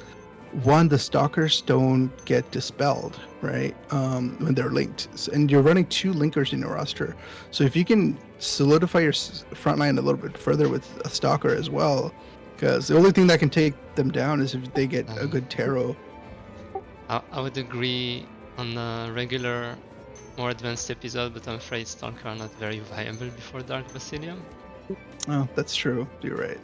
one, the stalkers don't get dispelled, right? When they're linked, and you're running 2 linkers in your roster. So if you can solidify your front line a little bit further with a stalker as well, because the only thing that can take them down is if they get a good tarot. I would agree on the regular, more advanced episode, but I'm afraid Stalker are not very viable before Dark Basilium. Oh, that's true. You're right.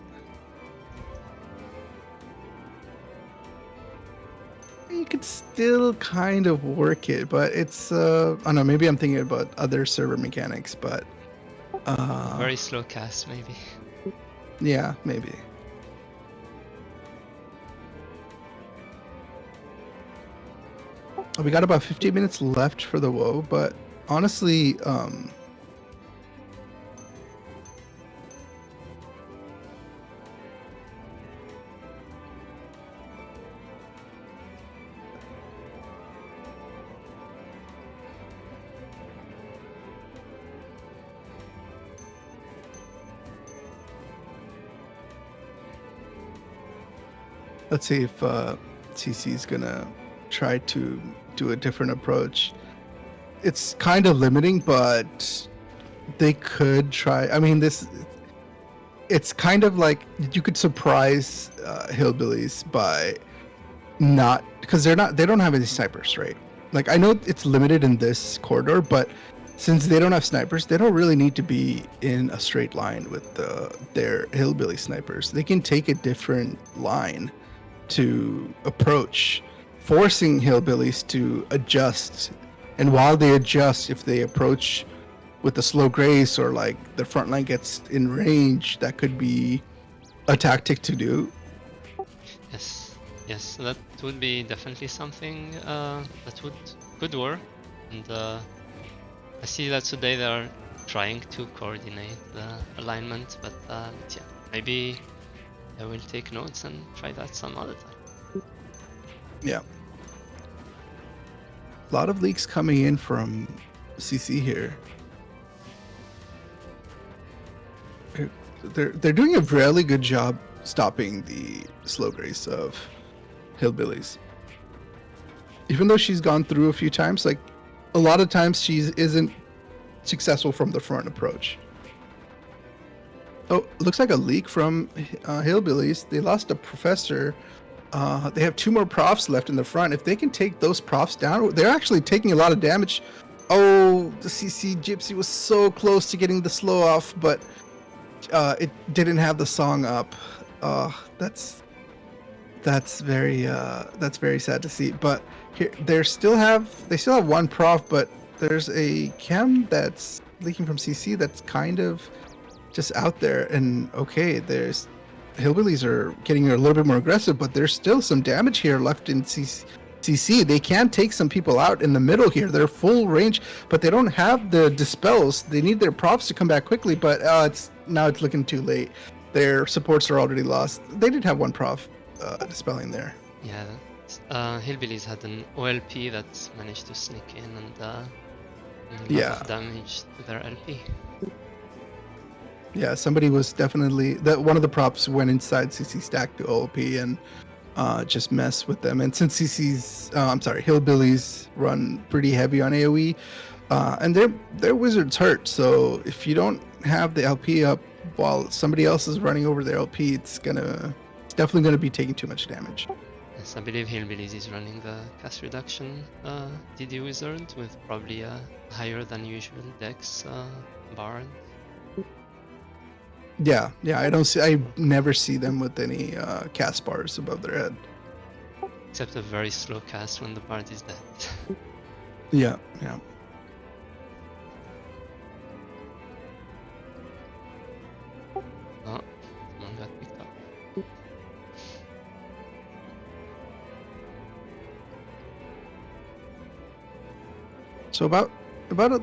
You could still kind of work it, but it's I don't know, maybe I'm thinking about other server mechanics, but very slow cast, maybe. Yeah, maybe. We got about 15 minutes left for the WoE, but honestly, let's see if CC is gonna try to do a different approach. It's kind of limiting, but they could try. I mean, it's kind of like you could surprise hillbillies by not, because they don't have any snipers, right? Like, I know it's limited in this corridor, but since they don't have snipers, they don't really need to be in a straight line with their hillbilly snipers. They can take a different line to approach, forcing hillbillies to adjust. And while they adjust, if they approach with a slow grace, or like the front line gets in range, that could be a tactic to do. Yes, that would be definitely something that could work. And I see that today they are trying to coordinate the alignment, but yeah, maybe I will take notes and try that some other time. Yeah. A lot of leaks coming in from CC here. They're doing a really good job stopping the slow grace of hillbillies. Even though she's gone through a few times, like a lot of times she isn't successful from the front approach. Oh, looks like a leak from hillbillies. They lost a professor. They have 2 more profs left in the front. If they can take those profs down, they're actually taking a lot of damage. Oh, the CC Gypsy was so close to getting the slow off, but it didn't have the song up. That's very sad to see. But here they still have 1 prof, but there's a chem that's leaking from CC that's kind of just out there. And okay, there's hillbillies are getting a little bit more aggressive, but there's still some damage here left in CC. They can take some people out in the middle here. They're full range, but they don't have the dispels. They need their profs to come back quickly, but it's looking too late. Their supports are already lost. They did have 1 prof dispelling there. Yeah, hillbillies had an OLP that managed to sneak in and a lot of damage to their LP. Yeah, somebody was definitely one of the props went inside CC stack to OLP and just mess with them. And since hillbillies run pretty heavy on AoE, and their wizards hurt. So if you don't have the LP up while somebody else is running over their LP, it's definitely gonna be taking too much damage. Yes, I believe hillbillies is running the cast reduction DD wizard with probably a higher than usual dex bard. Yeah, I never see them with any cast bars above their head. Except a very slow cast when the bard is dead. Yeah. Oh, someone got picked up. So about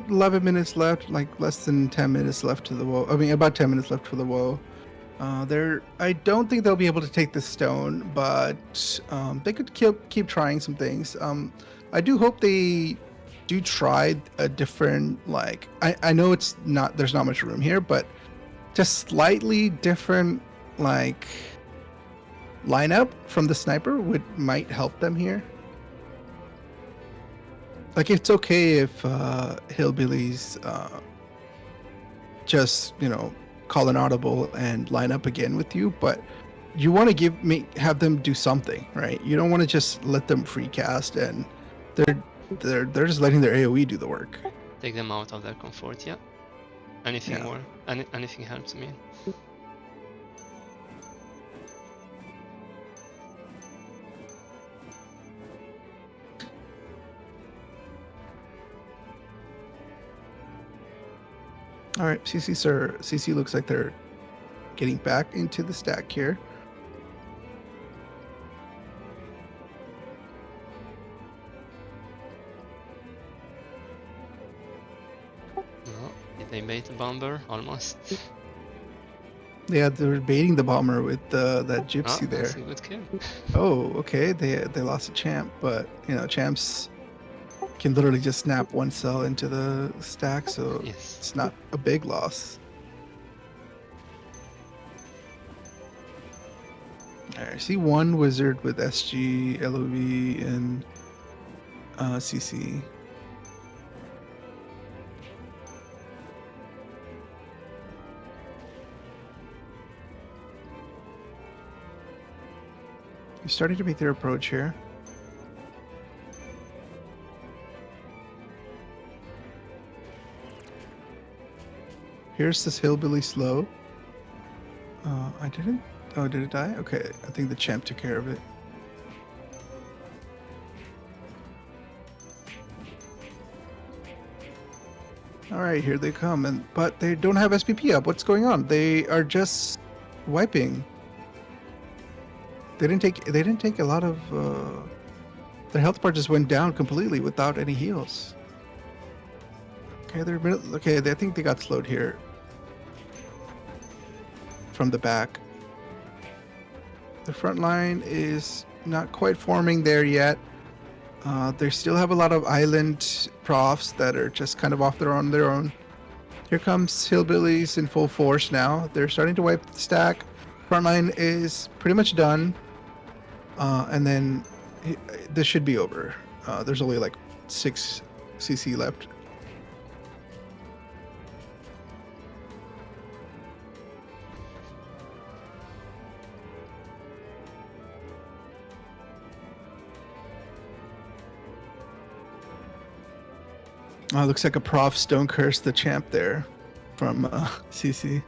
11 minutes left, like less than 10 minutes left to the WoE. I mean, about 10 minutes left for the WoE. I don't think they'll be able to take the stone, but they could keep trying some things. I do hope they do try a different, like, I know there's not much room here, but just slightly different, like, lineup from the sniper might help them here. Like, it's okay if hillbillies just, call an audible and line up again with you, but you want to have them do something, right? You don't want to just let them free cast and they're just letting their AoE do the work. Take them out of their comfort, yeah. Anything more? Anything helps me. All right, CC looks like they're getting back into the stack here. Oh, did they bait the bomber? Almost. Yeah, they're baiting the bomber with that gypsy there. That's a good kill. Oh, okay. They lost a champ, but champs can literally just snap 1 cell into the stack, so yes. It's not a big loss. All right, I see 1 wizard with SG, LOV, and CC. You're starting to make their approach here. Here's this hillbilly slow. I didn't. Oh, did it die? Okay, I think the champ took care of it. All right, here they come, but they don't have SPP up. What's going on? They are just wiping. They didn't take a lot of. Their health bar just went down completely without any heals. Okay, I think they got slowed here from the back. The front line is not quite forming there yet. They still have a lot of island profs that are just kind of off on their own. Here comes hillbillies in full force now. They're starting to wipe the stack. Front line is pretty much done. And then this should be over. There's only like 6 CC left. Looks like a prof stone curse the champ there from CC.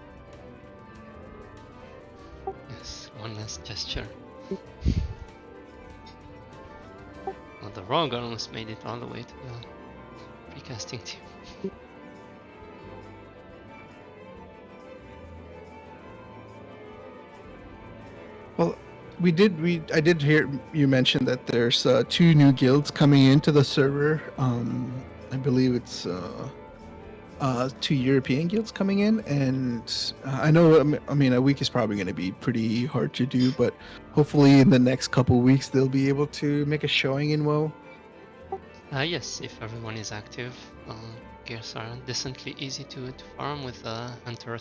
Yes, one last gesture. Well, the Rogue almost made it all the way to the precasting team. Well, I did hear you mention that there's 2 new guilds coming into the server. I believe it's 2 European guilds coming in, and I know, I mean, a week is probably going to be pretty hard to do, but hopefully in the next couple weeks they'll be able to make a showing in WoE. Yes, if everyone is active, gears are decently easy to farm with Hunter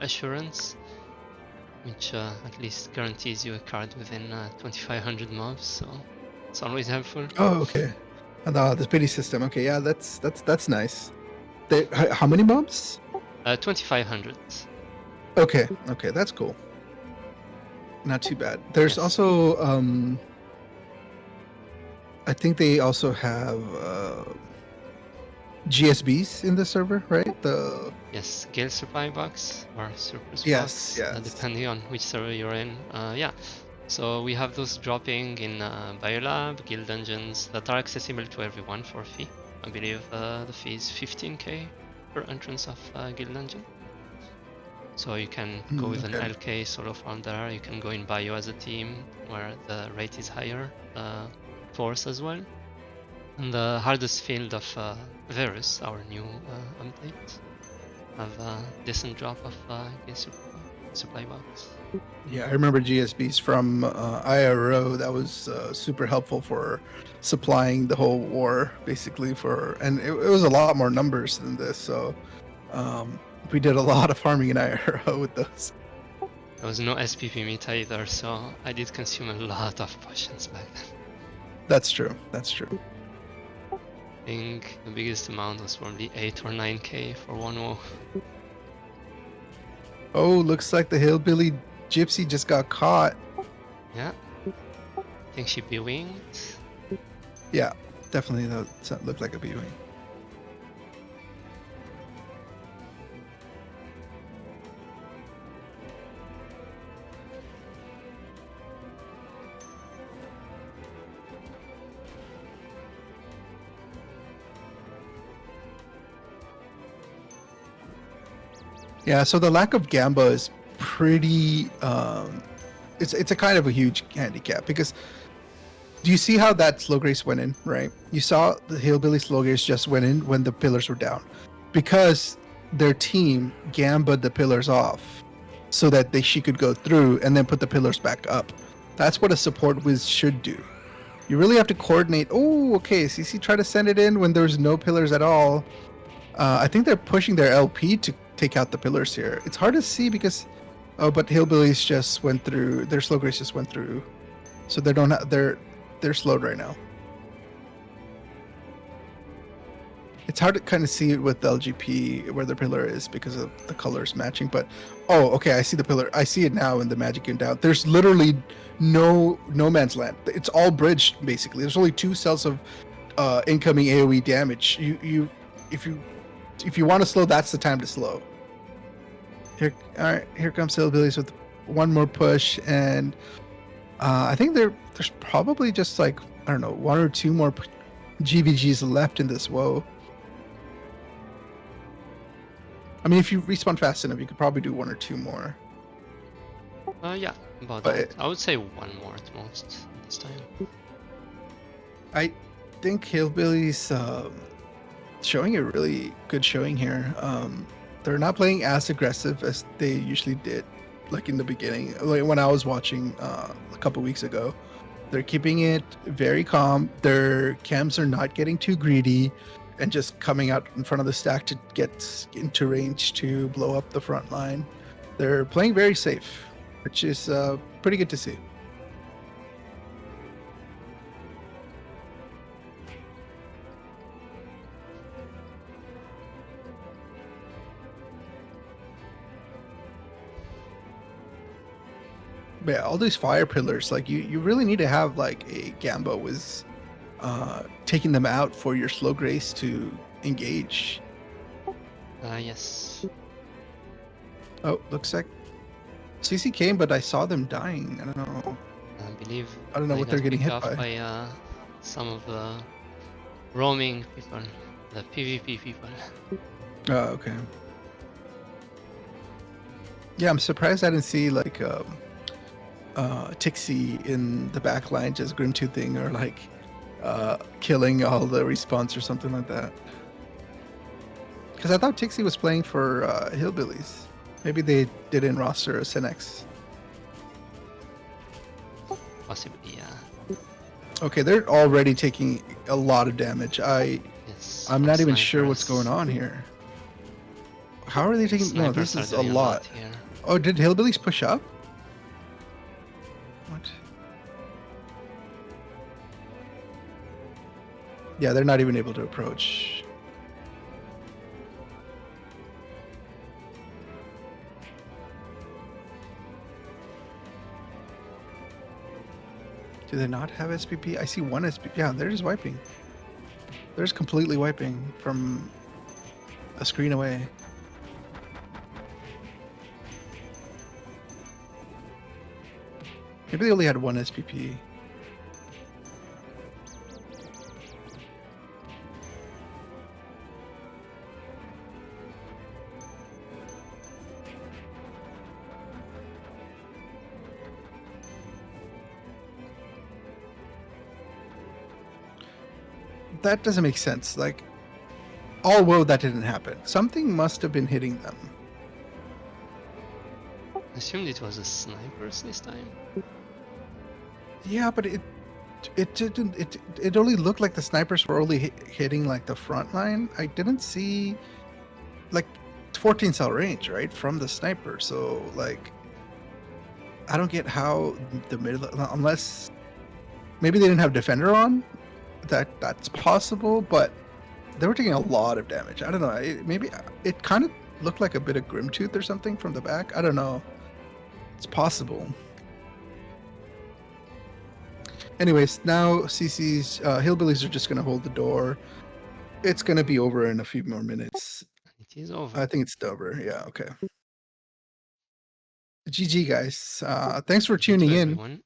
Assurance, which at least guarantees you a card within 2500 mobs, so it's always helpful. Oh, okay. And the pity system. Okay, yeah, that's nice. How many mobs? 2500. Okay, that's cool. Not too bad. There's also I think they also have GSBs in the server, right? Yes, Gale Supply Box or Surplus Yes, Box, yes. depending on which server you're in. Yeah, so we have those dropping in Biolab, Guild Dungeons that are accessible to everyone for a fee. I believe the fee is 15k per entrance of Guild Dungeon. So you can go with an LK solo farm there, you can go in Bio as a team where the rate is higher, Force as well. And the hardest field of Varus, our new update, have a decent drop of supply box. Yeah, I remember GSBs from IRO. That was super helpful for supplying the whole war, basically. And it was a lot more numbers than this, so we did a lot of farming in IRO with those. There was no SPP meta either, so I did consume a lot of potions back then. That's true. I think the biggest amount was probably 8 or 9k for one WoE. Oh, looks like the hillbilly gypsy just got caught. Yeah. I think she B-winged. Yeah, definitely that looked like a B-wing. Yeah, so the lack of Gamba is pretty it's a kind of a huge handicap, because do you see how that slow grace went in, right? You saw the hillbilly slow grace just went in when the pillars were down, because their team gamba'd the pillars off so that she could go through and then put the pillars back up. That's what a support whiz should do. You really have to coordinate. Oh, okay, CC tried to send it in when there's no pillars at all. I think they're pushing their LP to take out the pillars here. It's hard to see because, but hillbillies just went through. Their slow grace just went through, so they're slowed right now. It's hard to kind of see it with the LGP where the pillar is because of the colors matching. But okay, I see the pillar. I see it now in the Magic and Down. There's literally no man's land. It's all bridged basically. There's only 2 cells of incoming AOE damage. If you want to slow, that's the time to slow. Here, all right, here comes Hillbillies with one more push, and I think there's probably just like, I don't know, 1 or 2 more GVGs left in this WoE. I mean, if you respawn fast enough, you could probably do 1 or 2 more. Yeah, about But that. I would say 1 more at most this time. I think Hillbillies showing a really good showing here. They're not playing as aggressive as they usually did, like in the beginning, like when I was watching a couple weeks ago. They're keeping it very calm. Their cams are not getting too greedy and just coming out in front of the stack to get into range to blow up the front line. They're playing very safe, which is pretty good to see. But yeah, all these fire pillars, like you really need to have like a Gambo with taking them out for your slow grace to engage. Yes. Oh, looks like CC came, but I saw them dying. I don't know. I don't know what they're getting hit off by. Some of the roaming people, the PvP people. Oh, okay. Yeah, I'm surprised I didn't see like Tixie in the back line just Grimtoothing or like killing all the respawns or something like that. Because I thought Tixie was playing for Hillbillies. Maybe they didn't roster a Senex. Possibly, yeah. Okay, they're already taking a lot of damage. Yes, I'm not even sure what's going on here. How are they taking? No, this is a lot. Here. Oh, did Hillbillies push up? What? Yeah, they're not even able to approach. Do they not have SPP? I see 1 SPP. Yeah, they're just wiping. They're just completely wiping from a screen away. Maybe they only had 1 SPP. That doesn't make sense. Like, all WoE, that didn't happen. Something must have been hitting them. I assumed it was a snipers this time. Yeah, but it didn't. It only looked like the snipers were only hitting like the front line. I didn't see like 14 cell range, right, from the sniper. So like, I don't get how the middle, unless maybe they didn't have defender on. That's possible, but they were taking a lot of damage. I don't know. Maybe it kind of looked like a bit of Grimtooth or something from the back. I don't know. It's possible. Anyways, now CC's Hillbillies are just going to hold the door. It's going to be over in a few more minutes. It is over. I think it's over. Yeah, okay. GG, guys. Thanks for tuning in. Everyone.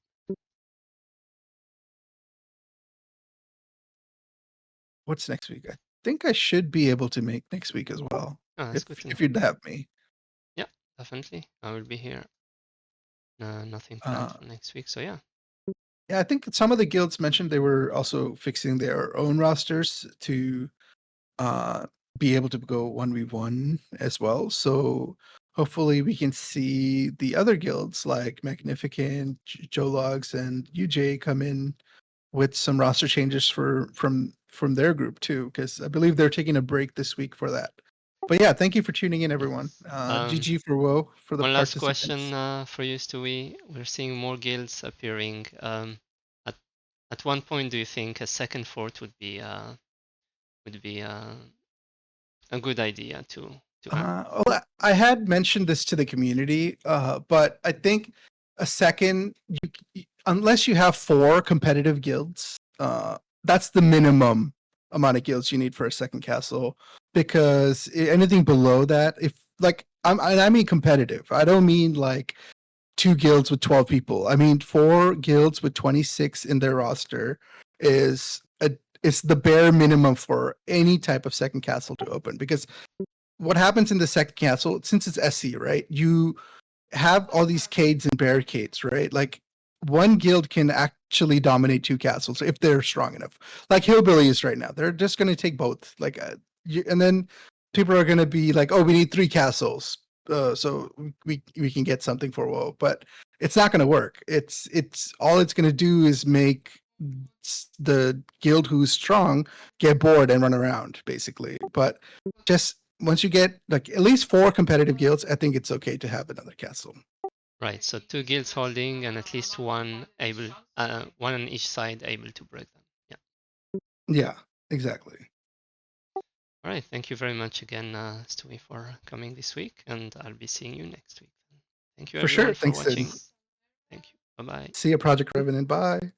What's next week? I think I should be able to make next week as well. Oh, if you'd have me. Yeah, definitely. I will be here. Nothing planned for next week, so yeah. Yeah, I think some of the guilds mentioned they were also fixing their own rosters to be able to go 1v1 as well. So hopefully we can see the other guilds like Magnificent, Joe Logs, and UJ come in with some roster changes from their group too, because I believe they're taking a break this week for that. But yeah, thank you for tuning in, everyone. GG for WoE for the one last participants. question for you, Stewy. We're seeing more guilds appearing. At one point, do you think a second fort would be a good idea to add. Well, I had mentioned this to the community, but I think a second, unless you have 4 competitive guilds, that's the minimum amount of guilds you need for a second castle. Because anything below that, if like I mean competitive, I don't mean like 2 guilds with 12 people. I mean 4 guilds with 26 in their roster is it's the bare minimum for any type of second castle to open. Because what happens in the second castle, since it's SC, right? You have all these cades and barricades, right? Like one guild can actually dominate 2 castles if they're strong enough. Like Hillbilly is right now. They're just going to take both. Like, and then people are going to be like, "Oh, we need 3 castles, so we can get something for WoE." But it's not going to work. It's all it's going to do is make the guild who's strong get bored and run around, basically. But just once you get like at least 4 competitive guilds, I think it's okay to have another castle. Right, so 2 guilds holding and at least one able, one on each side able to break them. Yeah. Yeah, exactly. All right, thank you very much again, Stewy, for coming this week, and I'll be seeing you next week. Thank you For sure. everyone for Thanks, Sid. watching. Thank you. Bye bye. See you, Project Revenant. Bye.